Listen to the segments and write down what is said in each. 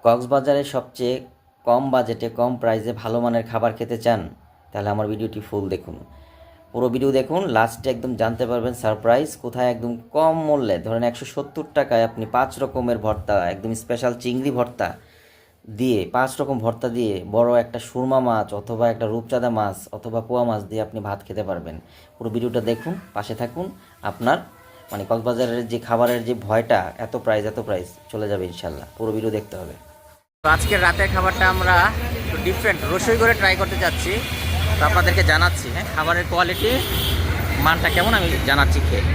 কক্সবাজারে সবচেয়ে কম বাজেটে কম প্রাইসে ভালো মানের খাবার খেতে চান তাহলে আমার ভিডিওটি ফুল দেখুন, পুরো ভিডিও দেখুন। লাস্টে একদম জানতে পারবেন সারপ্রাইজ কোথায় একদম কম মূল্যে, ধরেন 170 টাকায় আপনি 5 রকমের ভর্তা, একদম স্পেশাল চিংড়ি ভর্তা দিয়ে 5 রকম ভর্তা দিয়ে বড় একটা সুরমা মাছ অথবা একটা রূপচাঁদা মাছ অথবা পোয়া মাছ দিয়ে আপনি ভাত খেতে পারবেন। পুরো ভিডিওটা দেখুন, পাশে থাকুন। আপনার কক্সবাজারের যে খাবারের যে ভয়টা, এত প্রাইস চলে যাবে ইনশাল্লাহ। পুরো ভিডিও দেখতে হবে। তো আজকের রাতের খাবারটা আমরা একটু ডিফারেন্ট রসই করে ট্রাই করতে যাচ্ছি, তো আপনাদেরকে জানাচ্ছি। হ্যাঁ, খাবারের কোয়ালিটি মানটা কেমন আমি জানাচ্ছি খেয়ে।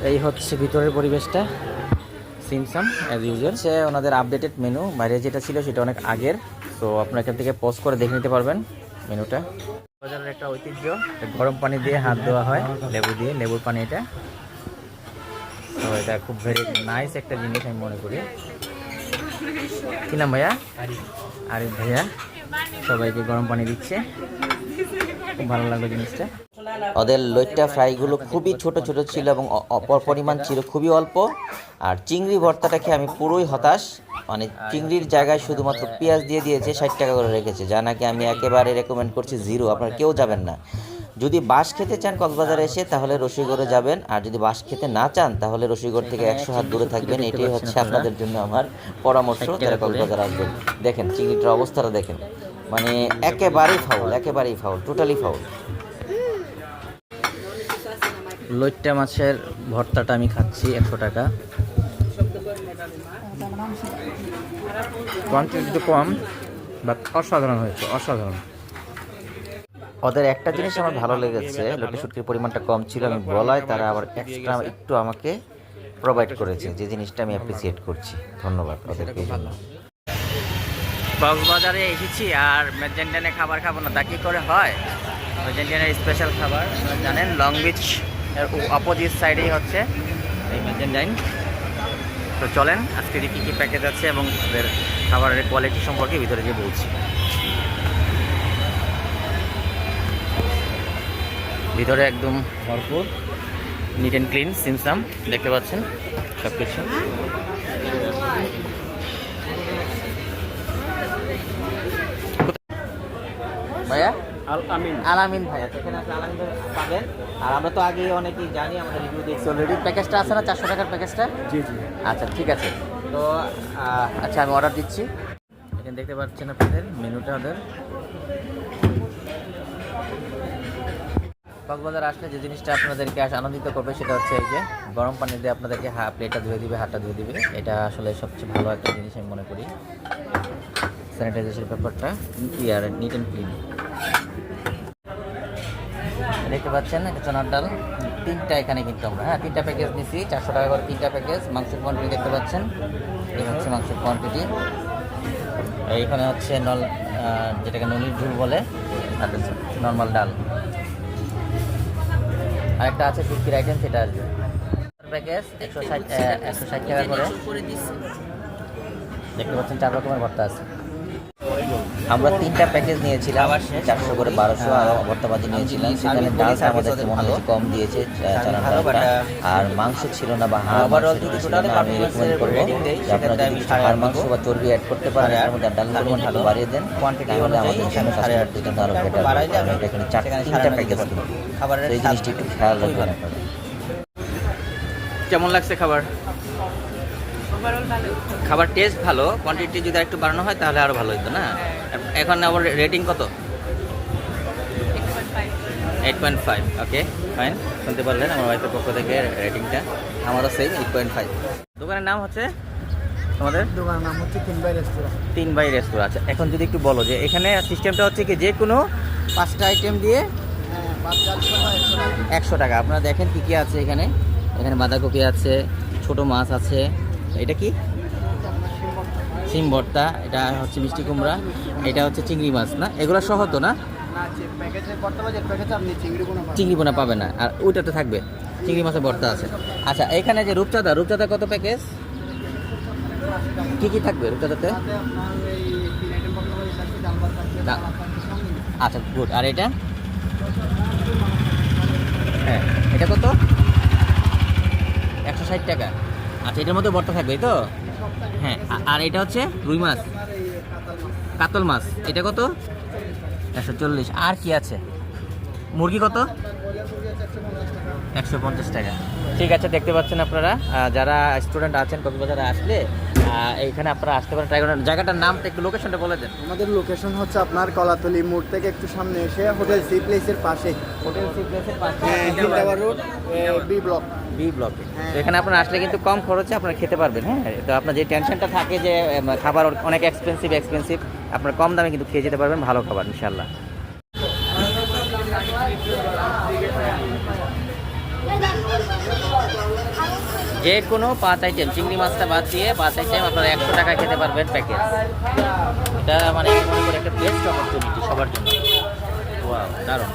এই হচ্ছে ভিতরের পরিবেশটা, সিমসাম অ্যাজ ইউজুয়াল। সে ওনাদের আপডেটেড মেনু, বাইরে যেটা ছিল সেটা অনেক আগের, তো আপনারা এখান থেকে পজ করে দেখে নিতে পারবেন মেনুটা। বাজারের একটা ঐতিহ্য, গরম পানি দিয়ে হাত ধোয়া হয় লেবু দিয়ে, লেবুর পানি এটা। তো এটা খুব ভেরি নাইস একটা জিনিস আমি মনে করি। কি নাম ভাইয়া? আরিফ ভাইয়া সবাইকে গরম পানি দিচ্ছে, খুব ভালো লাগলো জিনিসটা। ওদের লইট্টা ফ্রাইগুলো খুবই ছোট ছোট ছিল এবং পরিমাণ ছিল খুবই অল্প। আর চিংড়ি ভর্তাটা খেয়ে আমি পুরোই হতাশ, চিংড়ির জায়গায় শুধুমাত্র পেঁয়াজ দিয়ে দিয়েছে, 60 টাকা করে রেখেছে, যা নাকি আমি একেবারে রেকমেন্ড করছি জিরো। আপনারা কেউ যাবেন না। যদি বাঁশ খেতে চান কক্সবাজারে এসে তাহলে রসুইগড়ে যাবেন, আর যদি বাঁশ খেতে না চান তাহলে রসুইগড় থেকে 100 হাত দূরে থাকবেন। এটাই হচ্ছে আপনাদের জন্য আমার পরামর্শ যারা কক্সবাজার আসবেন। দেখেন চিংড়িটার অবস্থাটা দেখেন, একেবারেই ফাউল, টোটালি ফাউল। লইট্টা মাছের ভর্তাটা আমি খাচ্ছি 100 টাকা, কোয়ান্টিটি তো কম বাট অসাধারণ হয়েছে, অসাধারণ। ওদের একটা জিনিস আমার ভালো লেগেছে, লইট্টা শুটকির পরিমাণটা কম ছিল, আমি বলায় তারা আবার এক্সট্রা একটু আমাকে প্রোভাইড করেছে, যে জিনিসটা আমি অ্যাপ্রিসিয়েট করছি। ধন্যবাদ ওদেরকে এই জন্য। কক্সবাজারে এসেছি আর ম্যাজেন্টাইনে খাবার খাবো না, তা কি করে হয়? ম্যাজেন্টাইনের স্পেশাল খাবার জানেন, লং বিচ এর অপোজিট সাইডেই হচ্ছে এই ম্যাজেন্টাইন। তো চলেন আজকে কী কী প্যাকেজ আছে এবং ওদের খাবারের কোয়ালিটি সম্পর্কে ভিতরে গিয়ে বলছি। ভিতরে একদম ভরপুর, নিট অ্যান্ড ক্লিন, সিমসাম দেখতে পাচ্ছেন সব কিছু। ভাইয়া আলামিন ভাইয়া, এখানে আছে আলামিন ভাই পাবেন। আর আমরা তো আগে অনেকেই জানি, আমাদের রিভিউ দেখছি অলরেডি। প্যাকেজটা আছে না 400 টাকার প্যাকেজটা? জি জি। আচ্ছা ঠিক আছে, তো আচ্ছা আমি অর্ডার দিচ্ছি। এখানে দেখতে পাচ্ছেন আপনাদের মেনুটা। ওদের কক্সবাজার আসলে যে জিনিসটা আপনাদেরকে আনন্দিত করবে সেটা হচ্ছে এই যে গরম পানি দিয়ে আপনাদেরকে প্লেটটা ধুয়ে দিবে, হাতটা ধুয়ে দিবে। এটা আসলে সবচেয়ে ভালো একটা জিনিস আমি মনে করি। স্যানিটাইজেশন ব্যাপারটা আর নিট অ্যান্ড ক্লিন। দেখতে পাচ্ছেন এটা চনার ডাল, 3টা এখানে কিন্তু আমরা 3টা প্যাকেজ নিচ্ছি, 400 টাকা করে 3টা প্যাকেজ। মাংসের কোয়ান্টিটি দেখতে পাচ্ছেন, এই হচ্ছে মাংসের কোয়ান্টিটি। এইখানে হচ্ছে যেটাকে নলির ঝুল বলে, আর নর্মাল ডাল। আরেকটা আছে শুটকির আইটেম, সেটা আসবে। প্যাকেজ 160 টাকা করে দেখতে পাচ্ছেন। 4 রকমের ভর্তা আছে। আমরা 3টা প্যাকেজ নিয়েছিলাম, 400 করে 1200, আর ভর্তাবাজি নিয়েছিলাম। সেখানে ডালটা আমাদেরকে মনে হচ্ছে কম দিয়েছে, চানার ডালটা। আর মাংস ছিল না বা হাড় ছিল না। আমি রেকমেন্ড করবো যে আপনারা যদি হাড় মাংস বা চর্বি অ্যাড করতে পারেন, এর মধ্যে ডালের পরিমাণ একটু বাড়িয়ে দেন, কোয়ান্টিটি হলে আমাদের জন্য কাস্টমারদের জন্য আরও বেটার। আমরা এখানে 3টা প্যাকেজ কিনি, এই জিনিসটি একটু খেয়াল রাখবেন আপনারা। কেমন লাগছে খাবার? খাবার টেস্ট ভালো, কোয়ান্টিটি যদি একটু বাড়ানো হয় তাহলে আরও ভালো হতো না? এখন আবার রেটিং কত? 8.5। ওকে ফাইন, শুনতে পারলেন আমার ওয়াইফের পক্ষ থেকে রেটিংটা। আমারও সেম 8.5। দোকানের নাম হচ্ছে, তোমাদের দোকানের নাম হচ্ছে 3 বাই রেস্তোরাঁ। 3 বাই রেস্তোরাঁ। আচ্ছা এখন যদি একটু বলো যে এখানে সিস্টেমটা হচ্ছে কি, যে কোনো 5টা আইটেম দিয়ে 100 টাকা। আপনারা দেখেন কী কী আছে এখানে। এখানে বাঁধাকপি আছে, ছোট মাছ আছে, এটা কি সিম ভর্তা, এটা হচ্ছে মিষ্টি কুমড়া, এটা হচ্ছে চিংড়ি মাছ না, এগুলো সহ তো না? চিংড়ি পোনা পাবে না, আর ওইটাতে থাকবে চিংড়ি মাছের ভর্তা আছে। আচ্ছা এখানে যে রূপচাঁদা কত প্যাকেজ, কি কি থাকবে রূপচাঁদাতে? আচ্ছা গুড। আর এটা? হ্যাঁ এটা 160 টাকা। আচ্ছা, এটার মধ্যে ভর্তা থাকবে এই তো? হ্যাঁ, আর এটা হচ্ছে রুই মাছ, কাতল মাছ, এটা কত? 140। আর কি আছে? মুরগি কত? 150 টাকা। ঠিক আছে, দেখতে পাচ্ছেন আপনারা, যারা স্টুডেন্ট আছেন কক্সবাজারে আসলে এইখানে আপনারা আসতে পারেন, ট্রাই করেন। জায়গাটার নামটা একটু, লোকেশনটা বলে দেন। আমাদের লোকেশন হচ্ছে আপনার কলাতলি মোড় থেকে একটু সামনে এসে হোটেল সি প্লেসের পাশে, হোটেল সি প্লেসের পাশে tower road, B block. B ব্লকে। তো এখানে আপনারা আসলে কিন্তু কম খরচে আপনারা খেতে পারবেন। হ্যাঁ, তো আপনার যে টেনশনটা থাকে যে খাবার অনেক এক্সপেন্সিভ, আপনারা কম দামে কিন্তু খেয়ে যেতে পারবেন ভালো খাবার ইনশাল্লাহ। যে কোনো 5 আইটেম, চিংড়ি মাছটা বাদ দিয়ে 5 আইটেম আপনারা 100 টাকা খেতে পারবেন প্যাকেজ। এটা মানে আমি মনে করি একটা বেস্ট অপরচুনিটি সবার জন্য। ওয়াও, দারুণ।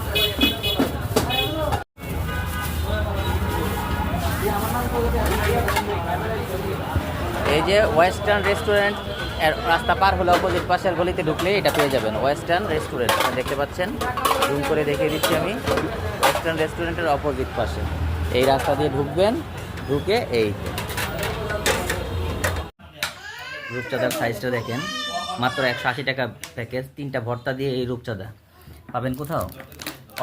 এই যে ওয়েস্টার্ন রেস্টুরেন্ট এর রাস্তা পার হলে অপোজিট পাশের গলিতে ঢুকলে এটা পেয়ে যাবেন, ওয়েস্টার্ন রেস্টুরেন্ট। দেখতে পাচ্ছেন, জুম করে দেখিয়ে দিচ্ছি আমি। ওয়েস্টার্ন রেস্টুরেন্টের অপোজিট পাশে এই রাস্তা দিয়ে ঢুকবেন, ঢুকে এই রূপচাঁদার সাইজটা দেখেন, মাত্র 180 টাকা প্যাকেজ, 3টা ভর্তা দিয়ে এই রূপচাঁদা পাবেন কোথাও?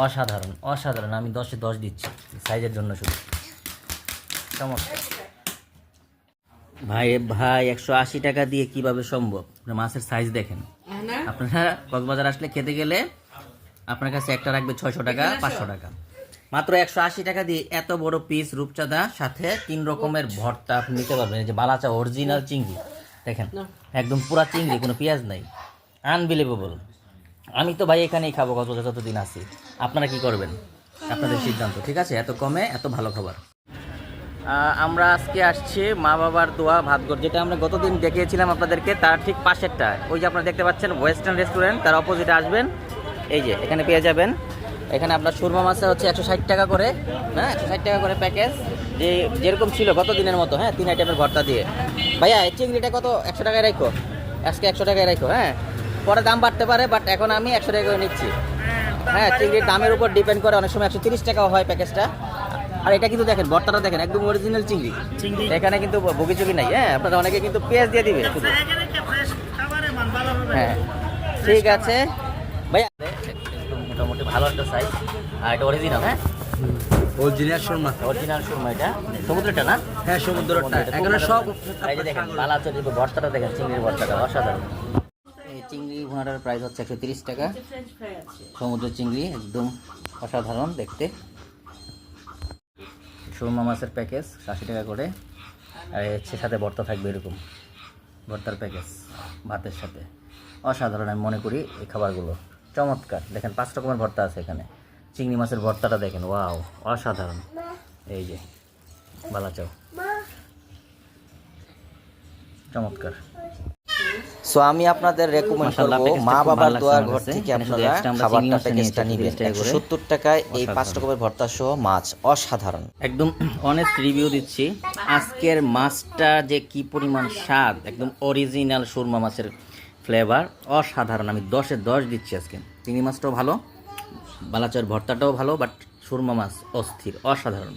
অসাধারণ, অসাধারণ। আমি 10-এ 10 দিচ্ছি সাইজের জন্য শুধু। চমৎকার ভাই, 180 টাকা দিয়ে কিভাবে সম্ভব? মাছের সাইজ দেখেন। আপনারা কক্সবাজার আসলে খেতে গেলে আপনার কাছে একটা রাখবে 600 টাকা, 500 টাকা। মাত্র 180 টাকা দিয়ে এত বড় পিস রূপচাঁদা, সাথে 3 রকমের ভর্তা আপনি নিতে পারবেন। এই যে বালাচা অরিজিনাল চিংড়ি দেখেন, একদম পুরা চিংড়ি, কোনো পেঁয়াজ নাই, আনবিলিভেবল। আমি তো ভাই এখানেই খাবো কক্সবাজার যতদিন আছি। আপনারা কি করবেন? আপনাদের সিদ্ধান্ত, ঠিক আছে? এত কমে এত ভালো খাবার। আমরা আজকে আসছি মা বাবার দোয়া ভাতঘর, যেটা আমরা গতদিন দেখিয়েছিলাম আপনাদেরকে, তার ঠিক পাশেরটা। ওই যে আপনারা দেখতে পাচ্ছেন ওয়েস্টার্ন রেস্টুরেন্ট, তার অপোজিটে আসবেন, এই যে এখানে পেয়ে যাবেন। এখানে আপনার সুরমা মাছে হচ্ছে 160 টাকা করে, হ্যাঁ 160 টাকা করে প্যাকেজ, যে যেরকম ছিল গত দিনের মতো। হ্যাঁ, 3 আইটেমের ভর্তা দিয়ে। ভাইয়া এই চিংড়িটা কত? 100 টাকায় রাখো, আজকে 100 টাকায় রাখো। হ্যাঁ, পরে দাম বাড়তে পারে, বাট এখন আমি 100 টাকা করে নিচ্ছি। হ্যাঁ, চিংড়ির দামের উপর ডিপেন্ড করে, অনেক সময় 130 টাকাও হয় প্যাকেজটা। আর এটা কিন্তু দেখেন, ভর্তাটা দেখেন, একদম অরিজিনাল চিংড়ি, এখানে কিন্তু বগিচুগি নাই। হ্যাঁ, আপনারা অনেকে কিন্তু পেঁয়াজ দিয়ে দিবে শুধু। হ্যাঁ, ঠিক আছে ভাইয়া, একদম মোটামুটি ভালো একটা সাইজ। আর এটা অরিজিনাল, হ্যাঁ অরিজিনাল সুরমা। অরিজিনাল সুরমা, এটা সমুদ্রটা না? হ্যাঁ, সমুদ্রটা এখানে সব। এই যে দেখেন বালাচের ভর্তাটা দেখেন, চিংড়ির ভর্তাটা অসাধারণ। এই চিংড়ি ভুনাটার প্রাইস হচ্ছে 130 টাকা। সমুদ্র চিংড়ি একদম অসাধারণ দেখতে। সুরমা মাছের প্যাকেজ 80 টাকা করে, আর হচ্ছে সাথে ভর্তা থাকবে, এরকম ভর্তার প্যাকেজ ভাতের সাথে। অসাধারণ, আমি মনে করি এই খাবারগুলো চমৎকার। দেখেন 5 রকমের ভর্তা আছে এখানে। চিংড়ি মাছের ভর্তাটা দেখেন, ওয়াও, অসাধারণ। এই যে বালাচাও, চমৎকার। সো আমি আপনাদের রেকমেন্ড করব মা বাবার দোয়ার ঘর থেকে আপনারা খাবারটা প্যাকেজটা নেবেন। 170 টাকায় এই 5 রকমের ভর্তা সহ মাছ, অসাধারণ। একদম অনেস্ট রিভিউ দিচ্ছি, আজকের মাছটা যে কি পরিমাণ স্বাদ, একদম অরিজিনাল সুরমা মাছের ফ্লেভার, অসাধারণ। আমি 10-এ 10 দিচ্ছি আজকে। চিংড়ি মাছটাও ভালো, বালাচার ভর্তাটাও ভালো, বাট সুরমা মাছ অস্থির, অসাধারণ।